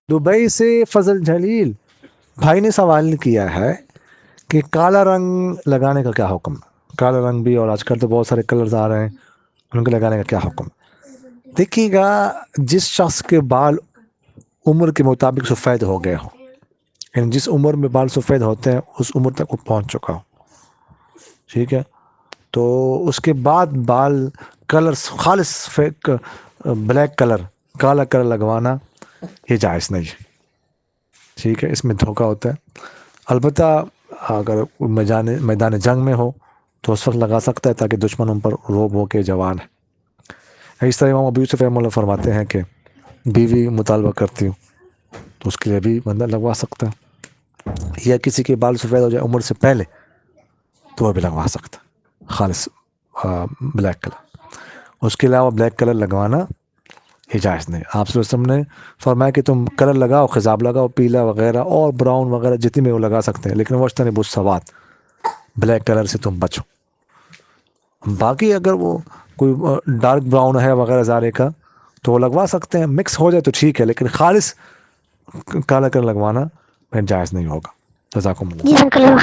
Dubai سے فضل جلیل بھائی نے سوال کیا ہے کہ کالا رنگ لگانے کا کیا حکم ہے؟ کالا رنگ بھی، اور آج کل تو بہت سارے کلرز آ رہے ہیں، ان کو لگانے کا کیا حکم ہے؟ دیکھیے گا، جس شخص کے بال عمر کے مطابق سفید ہو گئے ہوں، یعنی جس عمر میں بال سفید ہوتے ہیں اس عمر تک وہ پہنچ چکا ہو، ٹھیک ہے، تو اس کے بعد بال کلر خالص فیک بلیک کلر، کالا کلر لگوانا یہ جائز نہیں ہے، ٹھیک ہے، اس میں دھوکہ ہوتا ہے۔ البتہ اگر میدان جنگ میں ہو تو اس وقت لگا سکتا ہے تاکہ دشمن ان پر روب ہو کے جوان ہے۔ اس طرح امام ابو یوسف رحمہ اللہ فرماتے ہیں کہ بیوی مطالبہ کرتی ہوں تو اس کے لیے بھی بندہ لگوا سکتا ہے، یا کسی کے بال سفید ہو جائے عمر سے پہلے تو وہ بھی لگوا سکتا ہے خالص بلیک کلر۔ اس کے علاوہ بلیک کلر لگوانا جائز نہیں۔ آپ صلی اللہ علیہ وسلم نے فرمایا کہ تم کلر لگاؤ، خضاب لگاؤ، پیلا وغیرہ اور براؤن وغیرہ جتنی میں وہ لگا سکتے ہیں، لیکن وجتنبوا السواد، بلیک کلر سے تم بچو۔ باقی اگر وہ کوئی ڈارک براؤن ہے وغیرہ زارے کا تو وہ لگوا سکتے ہیں، مکس ہو جائے تو ٹھیک ہے، لیکن خالص کالا کلر لگوانا جائز نہیں ہوگا۔ جزاکم اللہ۔